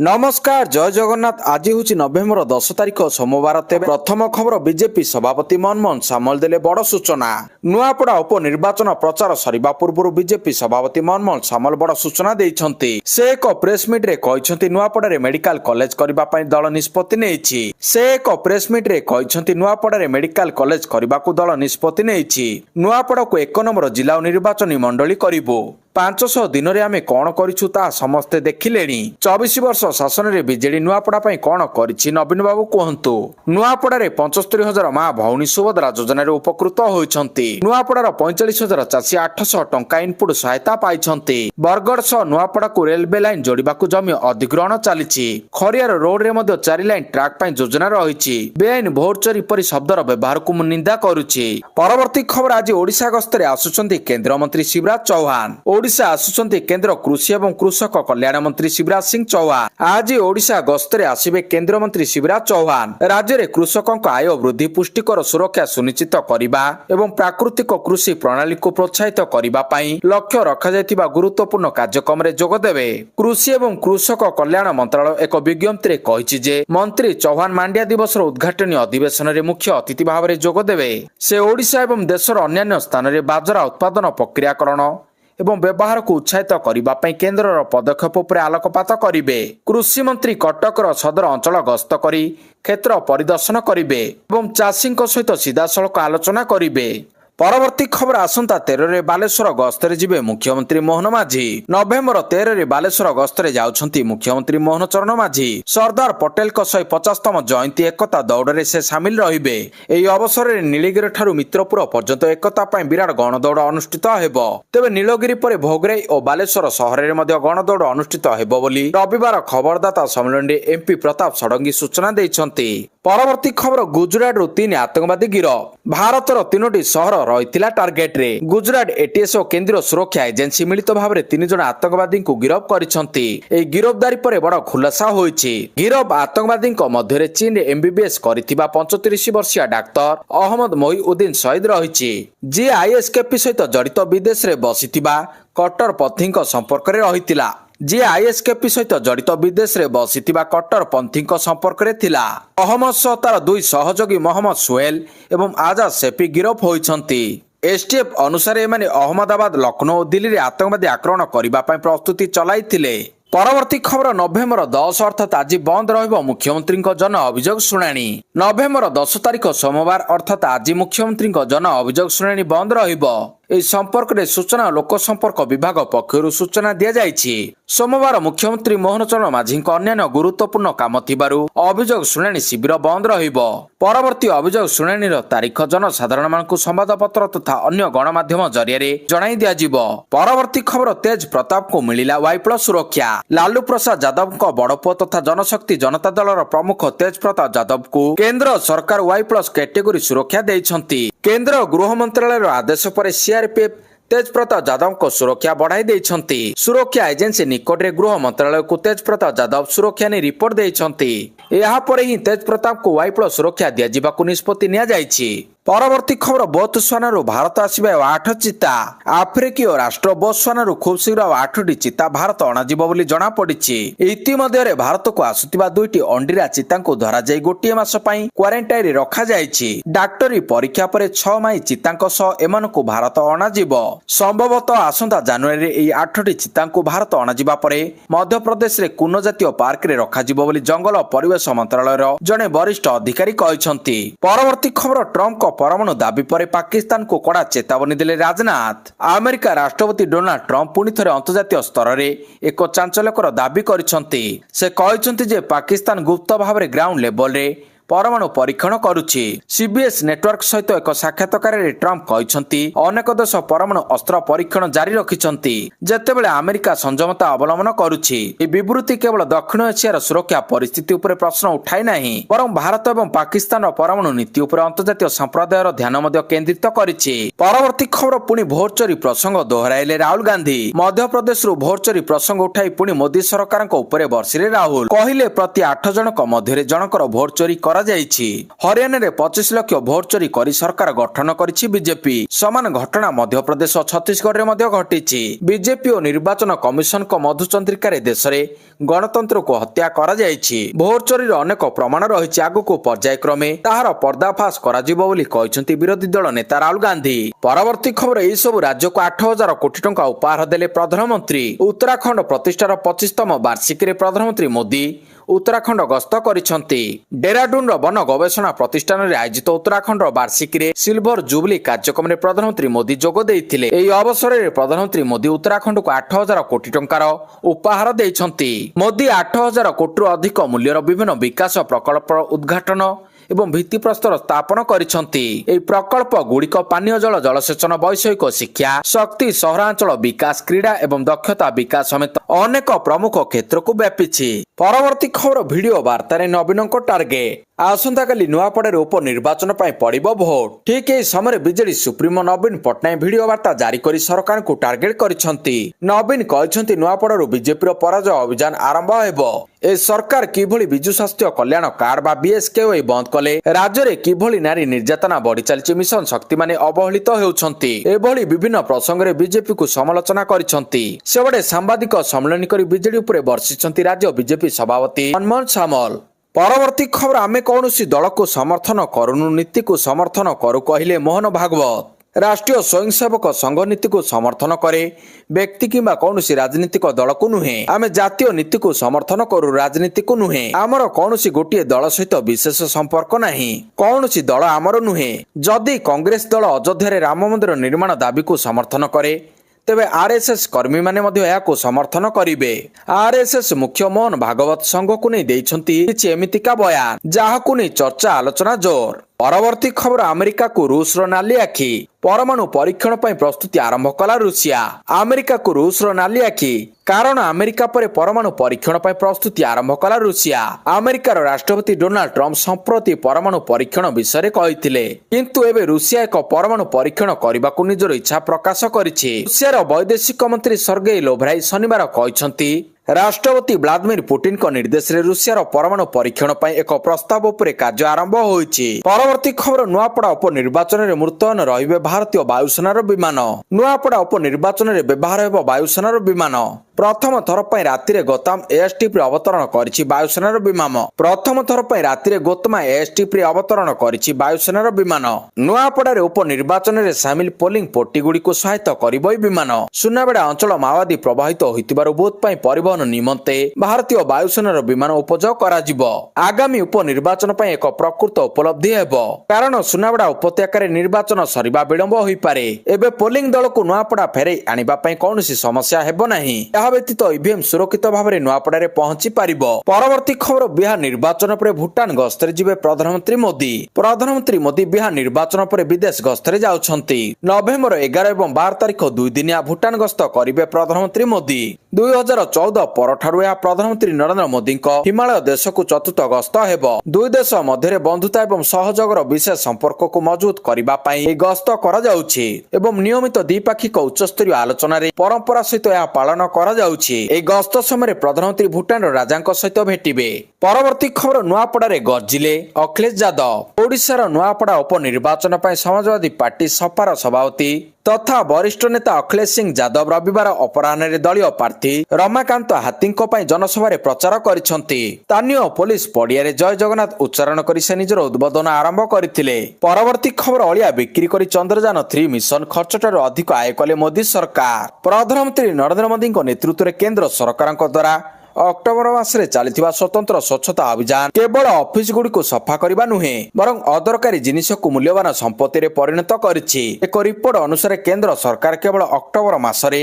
नमस्कार जय जगन्नाथ। आज हूँ नवेम्बर 10 तारिख सोमवार। तेज प्रथम खबर बीजेपी सभापति मनमोहन सामल देले बड़ सूचना। नुआपड़ा उपनिर्वाचन प्रचार सरिबा पूर्व बीजेपी सभापति मनमोहन सामल बड़ सूचना देइछन्ति। से एक प्रेस मीट रे कहिसन्ति नुआपड़ा मेडिकल कॉलेज करबा पई दल निष्पत्ति नेइछि। से एक प्रेस मीट रे कहिसन्ति नुआपड़ा मेडिकल कॉलेज करबाकू दल निष्पत्ति नेइछि। नुआपड़ा को 1 नंबर जिला निर्वाचन मंडली करिबो। 500 दिन रे आमे कोन करिछु ता समस्ते देखिलेनी। 24 वर्ष शासन रे बीजेडी नुआपड़ा पई कोन करिछि नवीन बाबू कहंतु। नुआपड़ा रे 75,000 मां भौणी सुभद्रा योजना रे उपकृत होइछन्ति। नुआपड़ा रो 45,000 चासी 800 टंका इनपुट सहायता पाइछन्ति। बरगड़ सह नुआपड़ा को रेलवे लाइन जोड़िबाकू जमी अधिग्रहण चलिछि। खरियार रोड रे मध्ये 4 लाइन ट्रैक पई योजना रहिछि। बेआईन भोट चोरी परि शब्दर व्यवहार को निंदा करूछि। परवर्ती खबर आज ओडिशा गस्तरे आसुछन्ति केंद्र मंत्री शिवराज चौहान। ओडिशा आसुछन्ति केंद्र कृषि एवं कृषक कल्याण मंत्री शिवराज सिंह चौहान। आज ओडिशा गस्तरे आसिबे केंद्र मंत्री शिवराज चौहान। राज्य रे कृषकों आय वृद्धि पुष्टिकर सुरक्षा सुनिश्चित करिबा एवं प्राकृतिक कृषि प्रणाली को प्रोत्साहित करिबा पई लक्ष्य रखा जायतिबा गुरुत्वपूर्ण कार्यक्रम रे जोग देबे। कृषि एवं कृषक कल्याण मंत्रालय एक विज्ञप्ति रे कहिछि जे मंत्री चौहान मांडिया दिवस उद्घाटनी अधिवेशन रे मुख्य अतिथि भाव रे जोग देबे। से ओडिशा एवं देशर अन्य स्थान रे बाजरा उत्पादन प्रक्रियाकरण एवं व्यवहार को उत्साहित करबा पई केंद्रर पदक्षेप उपर आलोकपात करिवे। कृषि मंत्री कटकर सदर अंचल गस्त करी क्षेत्र परिदर्शन करिवे एवं चाषीଙ୍କ सहित सीधासळख आलोचना करिवे। परवर्ती खबर आसंता 13 रे बालेश्वर गस्तरे जिबे मुख्यमंत्री मोहन माझी। नवेम्बर 13 रे बालेश्वर गस्तरे जाउछन्ती मुख्यमंत्री मोहन चरण माझी। सरदार पटेल को 150तम जयंती एकता दौड़ रे से शामिल रहिबे। एही अवसर रे नीलगिरी ठारू मित्रपुर पर्यंत एकता पई विराट गणदौड़ अनुष्ठित हेबो। तेबे नीलगिरी परे भोगराई और बालेश्वर शहर रे मध्ये गणदौड़ अनुष्ठित हेबो बोली रविवार खबरदाता सम्मेलन रे एमपी प्रताप षडंगी सूचना दैछन्ती। परवर्ती खबर गुजरात रु 3 आतंकवादी गिरफ। भारतर 3टी शहर रहितिला टार्गेट रे। गुजरात एटीएस और केंद्रीय सुरक्षा एजेंसी मिलित भाव में 3 जन आतंकवादी को गिरफ करिसंती। एही गिरफदारी परे बड़ खुलासा होइछि। गिरफ आतंकवादी मध्य चीन रे एमबीबीएस करिथिबा 35 वर्षीय डाक्टर अहमद मोहिउद्दीन शहीद रहिछि। जे आईएसकेपी सहित जड़ित विदेश रे बसिथिबा कट्टरपंथी संपर्क रे रहितिला। जे आईएसकेपी सहित जड़ित विदेश रे बसिथिबा कट्टरपंथी संपर्क रे थिला। अहमद सह तार 2 सहयोगी मोहम्मद सोहेल एवं आजाद सेफी गिरफ होइछन्ती। एसटीएफ अनुसार एमाने अहमदाबाद लखनऊ और दिल्ली रे आतंकवादी आक्रमण करिबा पई प्रस्तुति चलाइथिले। परवर्ती खबर नवेम्बर 10 अर्थात आज बंद रहिबो मुख्यमंत्री जन अभियोग शुणाणी। नवेम्बर 10 तारिख सोमवार अर्थात आज मुख्यमंत्री जन अभियोग शुणाणी बंद रहिबो। एही संपर्क रे सूचना और लोक संपर्क विभाग पक्षरु सूचना दिया जायछि। सोमवार मुख्यमंत्री मोहन चरण माझी अन्य गुरुत्वपूर्ण काम थिबारु अभियोग शुणाणी शिविर बंद रहिबो। परवर्ती अभियोग शुणाणी तारीख जनसाधारण मानकु संवादपत्र तथा अन्य गणमाध्यम जरिया रे जणाई दिया जिवो। परवर्ती खबर तेज प्रताप को मिलिला वाईप्लस सुरक्षा। लालू प्रसाद यादव को बड़पुଅ तथा जनशक्ति जनता दलर प्रमुख तेज प्रताप यादव को केंद्र सरकार वाईप्लस कैटेगरी सुरक्षा देइछन्ति। केंद्र गृह मंत्रालय आदेश पर सीआरपीएफ तेज प्रताप यादव को सुरक्षा बढ़ाई देइछन्ति। सुरक्षा एजेंसी निकट रे गृह मंत्रालय को तेज प्रताप यादव सुरक्षा ने रिपोर्ट देइछन्ति। एहा परे ही तेज प्रताप को वाईप्लस सुरक्षा दिया जिबाकू निष्पत्ति निया जायछि। परवर्ती खबर बोत्सवाना रु भारत आसिबा 8 चिता। आफ्रिकीय राष्ट्र बोत्सवाना रु खूब शीघ्र 8टी चिता भारत अणाजिबो बोली जणा पड़िछि। इतिमध्ये भारत को आसुतिबा 2टी अंडीरा चिता को धरा जाई गोटिए मास पई क्वारंटाइन रे रखा जायछि। डाक्टरी परीक्षा परे 6 माई चितांक सह एमानकु भारत अणाजिबो। संभवतः आसंता जनवरी रे एही 8टी चितांकु भारत अणाजिबा परे मध्य प्रदेश रे कुनो जातीय पार्क रे रखा जिबो बोली जंगल परिवेश मंत्रालयर जने वरिष्ठ अधिकारी कहिसंती। परवर्ती खबर ट्रम्प परमाणु दाबी पर पाकिस्तान को कड़ा चेतावनी देले राजनाथ। अमेरिका राष्ट्रपति डोनाल्ड ट्रम्प पुणी थरे अंतर्जातीय स्तर रे एक चांचल्यकर दाबी करिसंती। से कहिसंती जे पाकिस्तान गुप्त भाव रे ग्राउंड लेवल रे परमाणु परीक्षण करुछि। सीबीएस नेटवर्क सहित एक साक्षात्कार रे ट्रम्प कहिसंती अनेक देश परमाणु अस्त्र परीक्षण जारी रखिसंती जेतेबेले अमेरिका संयमता अवलंबन करुछि। ए विवृत्ति केवल दक्षिण एशियार सुरक्षा परिस्थिति उपर प्रश्न उठाई नाही बरं भारत एवं पाकिस्तान परमाणु नीति उपर अंतर्जातीय संप्रदायर ध्यान मध्य केंद्रित करिछि। परवर्ती खबर पुणी भोट चोरी प्रसंग दोहराइले राहुल गांधी। मध्य प्रदेश रु भोट चोरी प्रसंग उठाई पुणी मोदी सरकारक उपरे बर्षिले राहुल। कहिले प्रति 8 जनक मध्यरे जनकर भोट चोरी कर କରାଯାଇଛି। ହରିୟାଣାରେ 25 ଲକ୍ଷ ଭୋଟ ଚୋରି କରି ସରକାର ଗଠନ କରିଛି ବିଜେପି। ସମାନ ଘଟଣା ମଧ୍ୟପ୍ରଦେଶ ଓ ଛତିଶଗଡ଼ରେ ମଧ୍ୟ ଘଟିଛି। ବିଜେପି ଓ ନିର୍ବାଚନ କମିଶନଙ୍କ ମଧୁଚନ୍ଦ୍ରିକାରେ ଦେଶରେ ଗଣତନ୍ତ୍ରକୁ ହତ୍ୟା କରାଯାଇଛି। ଭୋଟ ଚୋରିର ଅନେକ ପ୍ରମାଣ ରହିଛି। ଆଗକୁ ପର୍ଯ୍ୟାୟକ୍ରମେ ତାହାର ପର୍ଦ୍ଦାଫାଶ କରାଯିବ ବୋଲି କହିଛନ୍ତି ବିରୋଧୀ ଦଳ ନେତା ରାହୁଲ ଗାନ୍ଧୀ। ପରବର୍ତ୍ତୀ ଖବର, ଏହି ସବୁ ରାଜ୍ୟକୁ 8,000 କୋଟି ଟଙ୍କା ଉପହାର ଦେଲେ ପ୍ରଧାନମନ୍ତ୍ରୀ। ଉତ୍ତରାଖଣ୍ଡ ପ୍ରତିଷ୍ଠାର 25ତମ ବାର୍ଷିକୀରେ ପ୍ରଧାନମନ୍ତ୍ରୀ ମୋଦି ଉତ୍ତରାଖଣ୍ଡ ଗସ୍ତ କରିଛନ୍ତି। ଡେରାଡୁନର ବନ ଗବେଷଣା ପ୍ରତିଷ୍ଠାନରେ ଆୟୋଜିତ ଉତ୍ତରାଖଣ୍ଡର ବାର୍ଷିକୀରେ ସିଲଭର ଜୁବଲି କାର୍ଯ୍ୟକ୍ରମରେ ପ୍ରଧାନମନ୍ତ୍ରୀ ମୋଦି ଯୋଗ ଦେଇଥିଲେ। ଏହି ଅବସରରେ ପ୍ରଧାନମନ୍ତ୍ରୀ ମୋଦି ଉତ୍ତରାଖଣ୍ଡକୁ 8,000 କୋଟି ଟଙ୍କାର ଉପହାର ଦେଇଛନ୍ତି। ମୋଦି 8,000 କୋଟିରୁ ଅଧିକ ମୂଲ୍ୟର ବିଭିନ୍ନ ବିକାଶ ପ୍ରକଳ୍ପର ଉଦ୍ଘାଟନ ଏବଂ ଭିତ୍ତିପ୍ରସ୍ତର ସ୍ଥାପନ କରିଛନ୍ତି। ଏହି ପ୍ରକଳ୍ପ ଗୁଡ଼ିକ ପାନୀୟ ଜଳ, ଜଳସେଚନ, ବୈଷୟିକ ଶିକ୍ଷା, ଶକ୍ତି, ସହରାଞ୍ଚଳ ବିକାଶ, କ୍ରୀଡ଼ା ଏବଂ ଦକ୍ଷତା ବିକାଶ ସମେତ ଅନେକ ପ୍ରମୁଖ କ୍ଷେତ୍ରକୁ ବ୍ୟାପିଛି। ପରବର୍ତ୍ତୀ ଖବର, ଭିଡିଓ ବାର୍ତ୍ତାରେ ନବୀନଙ୍କ ଟାର୍ଗେଟ। ଆସନ୍ତାକାଲି ନୂଆପଡ଼ାରେ ଉପନିର୍ବାଚନ ପାଇଁ ପଡ଼ିବ ଭୋଟ। ଠିକ୍ ଏହି ସମୟରେ ବିଜେଡି ସୁପ୍ରିମୋ ନବୀନ ପଟ୍ଟନାୟକ ଭିଡିଓ ବାର୍ତ୍ତା ଜାରି କରି ସରକାରଙ୍କୁ ଟାର୍ଗେଟ କରିଛନ୍ତି। ନବୀନ କହିଛନ୍ତି, ନୂଆପଡ଼ାରୁ ବିଜେପିର ପରାଜୟ ଅଭିଯାନ ଆରମ୍ଭ ହେବ। ଏ ସରକାର କିଭଳି ବିଜୁ ସ୍ୱାସ୍ଥ୍ୟ କଲ୍ୟାଣ କାର୍ଡ ବା ବିଏସ୍କେୱାଇ ବନ୍ଦ କଲେ, ରାଜ୍ୟରେ କିଭଳି ନାରୀ ନିର୍ଯାତନା ବଢି ଚାଲିଛି, ମିଶନ ଶକ୍ତିମାନେ ଅବହେଳିତ ହେଉଛନ୍ତି, ଏଭଳି ବିଭିନ୍ନ ପ୍ରସଙ୍ଗରେ ବିଜେପିକୁ ସମାଲୋଚନା କରିଛନ୍ତି। ସେପଟେ ସାମ୍ବାଦିକ ସମ୍ମିଳନୀ କରି ବିଜେଡି ଉପରେ ବର୍ଷିଛନ୍ତି ରାଜ୍ୟ ବିଜେପି ସଭାପତି ମନମୋହନ ସାମଲ। ପରବର୍ତ୍ତୀ ଖବର, ଆମେ କୌଣସି ଦଳକୁ ସମର୍ଥନ କରୁନୁ, ନୀତିକୁ ସମର୍ଥନ କରୁ କହିଲେ ମୋହନ ଭାଗବତ। ରାଷ୍ଟ୍ରୀୟ ସ୍ୱୟଂସେବକ ସଂଘ ନୀତିକୁ ସମର୍ଥନ କରେ, ବ୍ୟକ୍ତି କିମ୍ବା କୌଣସି ରାଜନୈତିକ ଦଳକୁ ନୁହେଁ। ଆମେ ଜାତୀୟ ନୀତିକୁ ସମର୍ଥନ କରୁ, ରାଜନୀତିକୁ ନୁହେଁ। ଆମର କୌଣସି ଗୋଟିଏ ଦଳ ସହିତ ବିଶେଷ ସମ୍ପର୍କ ନାହିଁ। କୌଣସି ଦଳ ଆମର ନୁହେଁ। ଯଦି କଂଗ୍ରେସ ଦଳ ଅଯୋଧ୍ୟାରେ ରାମ ମନ୍ଦିର ନିର୍ମାଣ ଦାବିକୁ ସମର୍ଥନ କରେ, ତେବେ ଆର୍ଏସ୍ଏସ୍ କର୍ମୀମାନେ ମଧ୍ୟ ଏହାକୁ ସମର୍ଥନ କରିବେ। ଆର୍ଏସ୍ଏସ୍ ମୁଖ୍ୟ ମୋହନ ଭାଗବତ ସଂଘକୁ ନେଇ ଦେଇଛନ୍ତି କିଛି ଏମିତିକା ବୟାନ, ଯାହାକୁ ନେଇ ଚର୍ଚ୍ଚା ଆଲୋଚନା ଜୋର। ପରବର୍ତ୍ତୀ ଖବର, ଆମେରିକାକୁ ରୁଷର ନାଲି ଆଖି। ପରମାଣୁ ପରୀକ୍ଷଣ ପାଇଁ ପ୍ରସ୍ତୁତି ଆରମ୍ଭ କଲା ରୁଷିଆ। ଆମେରିକାକୁ ରୁଷର ନାଲି ଆଖି, କାରଣ ଆମେରିକା ପରେ ପରମାଣୁ ପରୀକ୍ଷଣ ପାଇଁ ପ୍ରସ୍ତୁତି ଆରମ୍ଭ କଲା ରୁଷିଆ। ଆମେରିକାର ରାଷ୍ଟ୍ରପତି ଡୋନାଲ୍ଡ ଟ୍ରମ୍ପ ସମ୍ପ୍ରତି ପରମାଣୁ ପରୀକ୍ଷଣ ବିଷୟରେ କହିଥିଲେ, କିନ୍ତୁ ଏବେ ରୁଷିଆ ଏକ ପରମାଣୁ ପରୀକ୍ଷଣ କରିବାକୁ ନିଜର ଇଚ୍ଛା ପ୍ରକାଶ କରିଛି। ରୁଷିଆର ବୈଦେଶିକ ମନ୍ତ୍ରୀ ସର୍ଗେଇ ଲୋଭ୍ରାଇ ଶନିବାର କହିଛନ୍ତି, ରାଷ୍ଟ୍ରପତି ଭ୍ଲାଦିମିର ପୁଟିନଙ୍କ ନିର୍ଦ୍ଦେଶରେ ରୁଷିଆର ପରମାଣୁ ପରୀକ୍ଷଣ ପାଇଁ ଏକ ପ୍ରସ୍ତାବ ଉପରେ କାର୍ଯ୍ୟ ଆରମ୍ଭ ହୋଇଛି। ପରବର୍ତ୍ତୀ ଖବର, ନୂଆପଡ଼ା ଉପନିର୍ବାଚନରେ ମୁତୟନ ରହିବେ ଭାରତୀୟ ବାୟୁସେନାର ବିମାନ। ନୂଆପଡ଼ା ଉପନିର୍ବାଚନରେ ବ୍ୟବହାର ହେବ ବାୟୁସେନାର ବିମାନ। ପ୍ରଥମ ଥର ପାଇଁ ରାତିରେ ଗୋତାମ ଏୟାରଷ୍ଟ୍ରିପ୍ରେ ଅବତରଣ କରିଛି ବାୟୁସେନାର ବିମାନ। ପ୍ରଥମ ଥର ପାଇଁ ରାତିରେ ଗୋତମା ଏୟାରଷ୍ଟ୍ରିପ୍ରେ ଅବତରଣ କରିଛି ବାୟୁସେନାର ବିମାନ। ନୂଆପଡ଼ାରେ ଉପନିର୍ବାଚନରେ ସାମିଲ ପୋଲିଂ ପାର୍ଟିଗୁଡ଼ିକୁ ସହାୟତା କରିବ ଏହି ବିମାନ। ସୁନାବେଡ଼ା ଅଞ୍ଚଳ ମାଓବାଦୀ ପ୍ରଭାବିତ ହୋଇଥିବାରୁ ବୁଥ୍ ପାଇଁ ପରିବହନ ନିମନ୍ତେ ଭାରତୀୟ ବାୟୁସେନାର ବିମାନ ଉପଯୋଗ କରାଯିବ। ଆଗାମୀ ଉପନିର୍ବାଚନ ପାଇଁ ଏକ ପ୍ରକୃତ ଉପଲବ୍ଧି ହେବ, କାରଣ ସୁନାବେଡ଼ା ଉପତ୍ୟକାରେ ନିର୍ବାଚନ ସରିବା ବିଳମ୍ବ ହୋଇପାରେ। ଏବେ ପୋଲିଂ ଦଳକୁ ନୂଆପଡ଼ା ଫେରାଇ ଆଣିବା ପାଇଁ କୌଣସି ସମସ୍ୟା ହେବ ନାହିଁ। ଏହା ବ୍ୟତୀତ ଇଭିଏମ୍ ସୁରକ୍ଷିତ ଭାବରେ ନୂଆପଡ଼ାରେ ପହଞ୍ଚି ପାରିବ। ପରବର୍ତ୍ତୀ ଖବର, ବିହାର ନିର୍ବାଚନ ପରେ ଭୁଟାନ ଗସ୍ତରେ ଯିବେ ପ୍ରଧାନମନ୍ତ୍ରୀ ମୋଦି। ପ୍ରଧାନମନ୍ତ୍ରୀ ମୋଦି ବିହାର ନିର୍ବାଚନ ପରେ ବିଦେଶ ଗସ୍ତରେ ଯାଉଛନ୍ତି। ନଭେମ୍ବର 11 ଏବଂ 12 ତାରିଖ 2 ଦିନିଆ ଭୁଟାନ ଗସ୍ତ କରିବେ ପ୍ରଧାନମନ୍ତ୍ରୀ ମୋଦି। 2014 ପରଠାରୁ ଏହା ପ୍ରଧାନମନ୍ତ୍ରୀ ନରେନ୍ଦ୍ର ମୋଦିଙ୍କ ହିମାଳୟ ଦେଶକୁ ଚତୁର୍ଥ ଗସ୍ତ ହେବ। ଦୁଇ ଦେଶ ମଧ୍ୟରେ ବନ୍ଧୁତା ଏବଂ ସହଯୋଗର ବିଶେଷ ସମ୍ପର୍କକୁ ମଜବୁତ କରିବା ପାଇଁ ଏହି ଗସ୍ତ କରାଯାଉଛି ଏବଂ ନିୟମିତ ଦ୍ୱିପାକ୍ଷିକ ଉଚ୍ଚସ୍ତରୀୟ ଆଲୋଚନାରେ ପରମ୍ପରା ସହିତ ଏହା ପାଳନ କରାଯାଉଛି। ଏହି ଗସ୍ତ ସମୟରେ ପ୍ରଧାନମନ୍ତ୍ରୀ ଭୁଟାନର ରାଜାଙ୍କ ସହିତ ଭେଟିବେ। ପରବର୍ତ୍ତୀ ଖବର, ନୂଆପଡ଼ାରେ ଗର୍ଜିଲେ ଅଖିଳେଶ ଯାଦବ। ଓଡ଼ିଶାର ନୂଆପଡ଼ା ଉପନିର୍ବାଚନ ପାଇଁ ସମାଜବାଦୀ ପାର୍ଟି ସପାର ସଭାପତି ତଥା ବରିଷ୍ଠ ନେତା ଅଖିଳେଶ ସିଂ ଯାଦବ ରବିବାର ଅପରାହ୍ନରେ ଦଳୀୟ ପ୍ରାର୍ଥୀ ରମାକାନ୍ତ ହାତୀଙ୍କ ପାଇଁ ଜନସଭାରେ ପ୍ରଚାର କରିଛନ୍ତି। ସ୍ଥାନୀୟ ପୋଲିସ ପଡ଼ିଆରେ ଜୟ ଜଗନ୍ନାଥ ଉଚ୍ଚାରଣ କରି ସେ ନିଜର ଉଦ୍ବୋଧନ ଆରମ୍ଭ କରିଥିଲେ। ପରବର୍ତ୍ତୀ ଖବର, ଅଳିଆ ବିକ୍ରି କରି ଚନ୍ଦ୍ରଯାନ-3 ମିଶନ ଖର୍ଚ୍ଚଠାରୁ ଅଧିକ ଆୟ କଲେ ମୋଦି ସରକାର। ପ୍ରଧାନମନ୍ତ୍ରୀ ନରେନ୍ଦ୍ର ମୋଦିଙ୍କ ନେତୃତ୍ୱରେ କେନ୍ଦ୍ର ସରକାରଙ୍କ ଦ୍ୱାରା ଅକ୍ଟୋବର ମାସରେ ଚାଲିଥିବା ସ୍ୱତନ୍ତ୍ର ସ୍ୱଚ୍ଛତା ଅଭିଯାନ କେବଳ ଅଫିସ ଗୁଡ଼ିକୁ ସଫା କରିବା ନୁହେଁ, ବରଂ ଅଦରକାରୀ ଜିନିଷକୁ ମୂଲ୍ୟବାନ ସମ୍ପତ୍ତିରେ ପରିଣତ କରିଛି। ଏକ ରିପୋର୍ଟ ଅନୁସାରେ କେନ୍ଦ୍ର ସରକାର କେବଳ ଅକ୍ଟୋବର ମାସରେ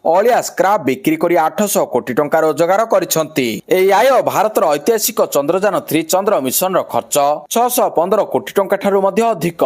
ଅଳିଆ ସ୍କ୍ରାପ୍ ବିକ୍ରି କରି 800 କୋଟି ଟଙ୍କା ରୋଜଗାର କରିଛନ୍ତି। ଏହି ଆୟ ଭାରତର ଐତିହାସିକ ଚନ୍ଦ୍ରଯାନ-3 ଚନ୍ଦ୍ର ମିଶନର ଖର୍ଚ୍ଚ 615 କୋଟି ଟଙ୍କା ଠାରୁ ମଧ୍ୟ ଅଧିକ।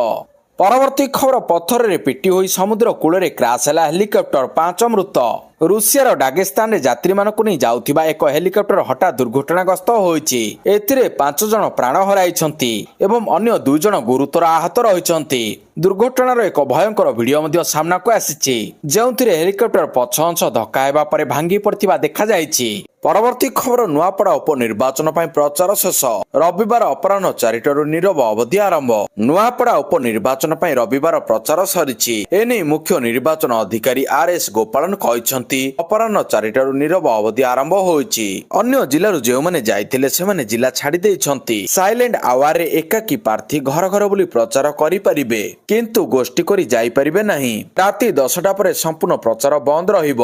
ପରବର୍ତ୍ତୀ ଖବର, ପଥରରେ ପିଟି ହୋଇ ସମୁଦ୍ର କୂଳରେ କ୍ରାସ୍ ହେଲା ହେଲିକପ୍ଟର, 5 ମୃତ। ରୁଷିଆର ଡାଗେସ୍ତାନରେ ଯାତ୍ରୀମାନଙ୍କୁ ନେଇ ଯାଉଥିବା ଏକ ହେଲିକପ୍ଟର ହଠାତ୍ ଦୁର୍ଘଟଣାଗ୍ରସ୍ତ ହୋଇଛି। ଏଥିରେ 5 ଜଣ ପ୍ରାଣ ହରାଇଛନ୍ତି ଏବଂ ଅନ୍ୟ 2 ଜଣ ଗୁରୁତର ଆହତ ରହିଛନ୍ତି। ଦୁର୍ଘଟଣାର ଏକ ଭୟଙ୍କର ଭିଡିଓ ମଧ୍ୟ ସାମ୍ନାକୁ ଆସିଛି, ଯେଉଁଥିରେ ହେଲିକପ୍ଟର ପଛ ଅଂଶ ଧକ୍କା ହେବା ପରେ ଭାଙ୍ଗି ପଡିଥିବା ଦେଖାଯାଇଛି। ପରବର୍ତ୍ତୀ ଖବର ନୂଆପଡା ଉପନିର୍ବାଚନ ପାଇଁ ପ୍ରଚାର ଶେଷ। ରବିବାର ଅପରାହ୍ନ 4ଟାରୁ ନୀରବ ଅବଧି ଆରମ୍ଭ। ନୂଆପଡା ଉପନିର୍ବାଚନ ପାଇଁ ରବିବାର ପ୍ରଚାର ସରିଛି। ଏନେଇ ମୁଖ୍ୟ ନିର୍ବାଚନ ଅଧିକାରୀ RS ଗୋପାଳନ କହିଛନ୍ତି, ଅପରାହ୍ନ 4ଟାରୁ ନୀରବ ଅବଧି ଆରମ୍ଭ ହୋଇଛି। ଅନ୍ୟ ଜିଲ୍ଲାରୁ ଯେଉଁମାନେ ଯାଇଥିଲେ ସେମାନେ ଜିଲ୍ଲା ଛାଡି ଦେଇଛନ୍ତି। ସାଇଲେଣ୍ଟ ଆୱାରରେ ଏକାକୀ ପ୍ରାର୍ଥୀ ଘର ଘର ବୁଲି ପ୍ରଚାର କରିପାରିବେ, କିନ୍ତୁ ଗୋଷ୍ଠୀ କରି ଯାଇପାରିବେ ନାହିଁ। ରାତି 10ଟା ପରେ ସମ୍ପୂର୍ଣ୍ଣ ପ୍ରଚାର ବନ୍ଦ ରହିବ।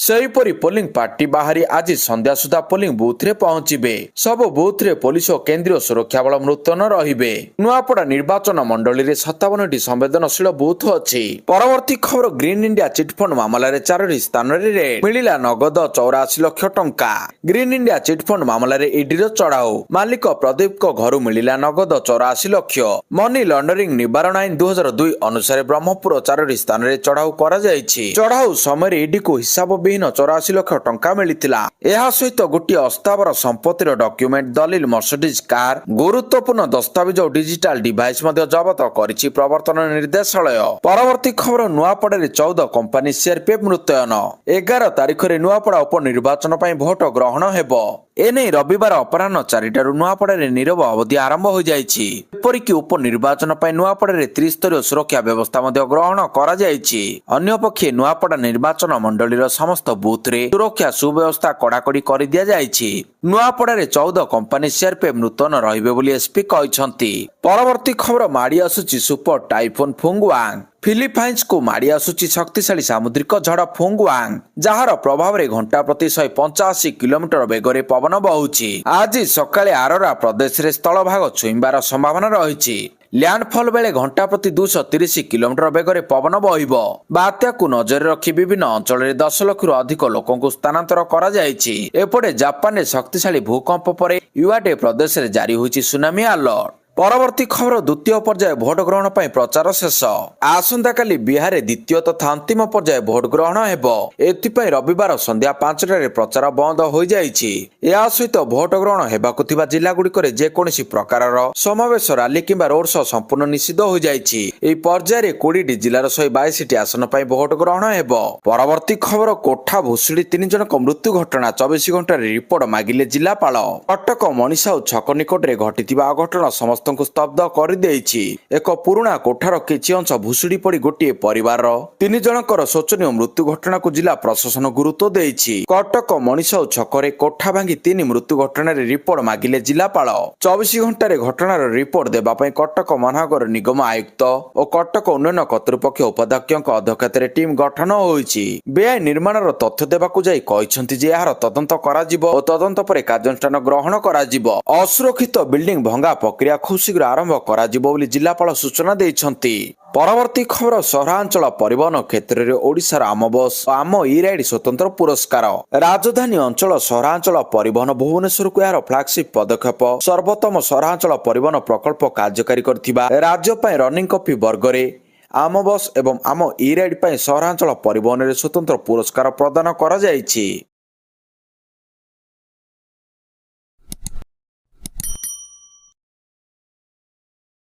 ସେହିପରି ପୋଲିଂ ପାର୍ଟି ବାହାରି ଆଜି ସନ୍ଧ୍ୟା ସୁଦ୍ଧା ପୋଲିଂ ବୁଥରେ ପହଞ୍ଚିବେ। ସବୁ ବୁଥରେ ପୋଲିସ ଓ କେନ୍ଦ୍ରୀୟ ସୁରକ୍ଷା ବଳ ମୁତୟନ ରହିବେ। ନୂଆପଡା ନିର୍ବାଚନ ମଣ୍ଡଳୀରେ 57ଟି ସମ୍ବେଦନଶୀଳ ବୁଥ ଅଛି। ପରବର୍ତ୍ତୀ ଖବର ଗ୍ରୀନ ଇଣ୍ଡିଆ ଚିଟଫଣ୍ଡ ମାମଲାରେ 4ଟି ସ୍ଥାନରେ ରେଡ୍। ମିଳିଲା ନଗଦ 84 ଲକ୍ଷ ଟଙ୍କା। ଗ୍ରୀନ ଇଣ୍ଡିଆ ଚିଟଫଣ୍ଡ ମାମଲାରେ ଇଡିର ଚଢାଉ। ମାଲିକ ପ୍ରଦୀପଙ୍କ ଘରୁ ମିଳିଲା ନଗଦ 84 ଲକ୍ଷ। ମନି ଲଣ୍ଡରିଂ ନିବାରଣ ଆଇନ 2002 ଅନୁସାରେ ବ୍ରହ୍ମପୁର 4ଟି ସ୍ଥାନରେ ଚଢାଉ କରାଯାଇଛି। ଚଢାଉ ସମୟରେ ଇଡିକୁ ହିସାବ ବିହୀନ 84 ଲକ୍ଷ ଟଙ୍କା ମିଳିଥିଲା। ଏହା ସହିତ ଗୋଟିଏ ଅସ୍ଥାବର ସମ୍ପତ୍ତିର ଡକ୍ୟୁମେଣ୍ଟ, ଦଲିଲ, ମର୍ସିଡିଜ କାର୍, ଗୁରୁତ୍ୱପୂର୍ଣ୍ଣ ଦସ୍ତାବିଜ ଓ ଡିଜିଟାଲ ଡିଭାଇସ ମଧ୍ୟ ଜବତ କରିଛି ପ୍ରବର୍ତ୍ତନ ନିର୍ଦ୍ଦେଶାଳୟ। ପରବର୍ତ୍ତୀ ଖବର ନୂଆପଡାରେ 14 କମ୍ପାନୀ ସିଆରପିଏଫ ମୁତୟନ। 11 ତାରିଖରେ ନୂଆପଡା ଉପନିର୍ବାଚନ ପାଇଁ ଭୋଟ ଗ୍ରହଣ ହେବ। ଏନେଇ ରବିବାର ଅପରାହ୍ନ 4ଟାରୁ ନୂଆପଡାରେ ନୀରବ ଅବଧି ଆରମ୍ଭ ହୋଇଯାଇଛି। ଏପରିକି ଉପନିର୍ବାଚନ ପାଇଁ ନୂଆପଡାରେ ତ୍ରିସ୍ତରୀୟ ସୁରକ୍ଷା ବ୍ୟବସ୍ଥା ମଧ୍ୟ ଗ୍ରହଣ କରାଯାଇଛି। ଅନ୍ୟପକ୍ଷେ ନୂଆପଡା ନିର୍ବାଚନ ମଣ୍ଡଳୀର ସମସ୍ତ ବୁଥରେ ସୁରକ୍ଷା ସୁବ୍ୟବସ୍ଥା କଡାକଡି କରିଦିଆଯାଇଛି। ନୂଆପଡାରେ 14 କମ୍ପାନୀ ସିଆରପିଏଫ ମୁତୟନ ରହିବେ ବୋଲି ଏସପି କହିଛନ୍ତି। ପରବର୍ତ୍ତୀ ଖବର ମାଡି ଆସୁଛି ସୁପର ଟାଇଫୁନ ଫୁଙ୍ଗୱାଙ୍ଗ। ଫିଲିପାଇନ୍ସକୁ ମାଡି ଆସୁଛି ଶକ୍ତିଶାଳୀ ସାମୁଦ୍ରିକ ଝଡ଼ ଫୁଙ୍ଗୱାଙ୍ଗ, ଯାହାର ପ୍ରଭାବରେ ଘଣ୍ଟା ପ୍ରତି 185 କିଲୋମିଟର ବେଗରେ ପବନ ବହୁଛି। ଆଜି ସକାଳେ ଆରୋରା ପ୍ରଦେଶରେ ସ୍ଥଳଭାଗ ଛୁଇଁବାର ସମ୍ଭାବନା ରହିଛି। ଲ୍ୟାଣ୍ଡଫଲ ବେଳେ ଘଣ୍ଟା ପ୍ରତି 230 କିଲୋମିଟର ବେଗରେ ପବନ ବହିବ। ବାତ୍ୟାକୁ ନଜରରେ ରଖି ବିଭିନ୍ନ ଅଞ୍ଚଳରେ 10 ଲକ୍ଷରୁ ଅଧିକ ଲୋକଙ୍କୁ ସ୍ଥାନାନ୍ତର କରାଯାଇଛି। ଏପଟେ ଜାପାନରେ ଶକ୍ତିଶାଳୀ ଭୂକମ୍ପ ପରେ ୟୁଆଟେ ପ୍ରଦେଶରେ ଜାରି ହୋଇଛି ସୁନାମି ଆଲର୍ଟ। ପରବର୍ତ୍ତୀ ଖବର ଦ୍ୱିତୀୟ ପର୍ଯ୍ୟାୟ ଭୋଟ ଗ୍ରହଣ ପାଇଁ ପ୍ରଚାର ଶେଷ। ଆସନ୍ତାକାଲି ବିହାରରେ ଦ୍ୱିତୀୟ ତଥା ଅନ୍ତିମ ପର୍ଯ୍ୟାୟ ଭୋଟ ଗ୍ରହଣ ହେବ। ଏଥିପାଇଁ ରବିବାର ସନ୍ଧ୍ୟା 5ଟାରେ ପ୍ରଚାର ବନ୍ଦ ହୋଇଯାଇଛି। ଏହା ସହିତ ଭୋଟ ଗ୍ରହଣ ହେବାକୁ ଥିବା ଜିଲ୍ଲାଗୁଡ଼ିକରେ ଯେକୌଣସି ପ୍ରକାରର ସମାବେଶ, ରାଲି କିମ୍ବା ରୋଡ୍ ଶୋ ସମ୍ପୂର୍ଣ୍ଣ ନିଷିଦ୍ଧ ହୋଇଯାଇଛି। ଏହି ପର୍ଯ୍ୟାୟରେ 20ଟି ଜିଲ୍ଲାର 122ଟି ଆସନ ପାଇଁ ଭୋଟ ଗ୍ରହଣ ହେବ। ପରବର୍ତ୍ତୀ ଖବର କୋଠା ଭୁଶୁଡି 3 ଜଣଙ୍କ ମୃତ୍ୟୁ ଘଟଣା 24 ଘଣ୍ଟାରେ ରିପୋର୍ଟ ମାଗିଲେ ଜିଲ୍ଲାପାଳ। କଟକ ମଣିଷାଉ ଛକ ନିକଟରେ ଘଟିଥିବା ଅଘଟଣ ସମସ୍ତଙ୍କୁ ସ୍ତବ୍ଧ କରିଦେଇଛି। ଏକ ପୁରୁଣା କୋଠାର କିଛି ଅଂଶ ଭୁଶୁଡି ପଡି ଗୋଟିଏ ପରିବାରର 3 ଜଣଙ୍କର ଶୋଚନୀୟ ମୃତ୍ୟୁ ଘଟଣାକୁ ଜିଲ୍ଲା ପ୍ରଶାସନ ଗୁରୁତ୍ୱ ଦେଇଛି। କଟକ ମଣିଷାଉ ଛକରେ କୋଠା ଭାଙ୍ଗି 3 ମୃତ୍ୟୁ ଘଟଣାରେ ରିପୋର୍ଟ ମାଗିଲେ ଜିଲ୍ଲାପାଳ। 24 ଘଣ୍ଟାରେ ଘଟଣାର ରିପୋର୍ଟ ଦେବା ପାଇଁ କଟକ ମହାନଗର ନିଗମ ଆୟୁକ୍ତ ଓ କଟକ ଉନ୍ନୟନ କର୍ତ୍ତୃପକ୍ଷ ଉପାଧ୍ୟକ୍ଷଙ୍କ ଅଧ୍ୟକ୍ଷତାରେ ଟିମ୍ ଗଠନ ହୋଇଛି। ବେଆଇନ ନିର୍ମାଣର ତଥ୍ୟ ଦେବାକୁ ଯାଇ କହିଛନ୍ତି ଯେ ଏହାର ତଦନ୍ତ କରାଯିବ ଓ ତଦନ୍ତ ପରେ କାର୍ଯ୍ୟାନୁଷ୍ଠାନ ଗ୍ରହଣ କରାଯିବ। ଅସୁରକ୍ଷିତ ବିଲ୍ଡିଂ ଭଙ୍ଗା ପ୍ରକ୍ରିୟା ଖୁବ୍ ଶୀଘ୍ର ଆରମ୍ଭ କରାଯିବ ବୋଲି ଜିଲ୍ଲାପାଳ ସୂଚନା ଦେଇଛନ୍ତି। ପରବର୍ତ୍ତୀ ଖବର ସହରାଞ୍ଚଳ ପରିବହନ କ୍ଷେତ୍ରରେ ଓଡ଼ିଶାର ଆମ ବସ୍ ଓ ଆମ ଇ-ରାଇଡ୍ ସ୍ୱତନ୍ତ୍ର ପୁରସ୍କାର। ରାଜଧାନୀ ଅଞ୍ଚଳ ସହରାଞ୍ଚଳ ପରିବହନ ଭୁବନେଶ୍ୱରକୁ ଏହାର ଫ୍ଲାଗସିପ୍ ପଦକ୍ଷେପ ସର୍ବୋତ୍ତମ ସହରାଞ୍ଚଳ ପରିବହନ ପ୍ରକଳ୍ପ କାର୍ଯ୍ୟକାରୀ କରିଥିବା ରାଜ୍ୟ ପାଇଁ ରନିଂ କପି ବର୍ଗରେ ଆମ ବସ୍ ଏବଂ ଆମ ଇ-ରାଇଡ୍ ପାଇଁ ସହରାଞ୍ଚଳ ପରିବହନରେ ସ୍ୱତନ୍ତ୍ର ପୁରସ୍କାର ପ୍ରଦାନ କରାଯାଇଛି।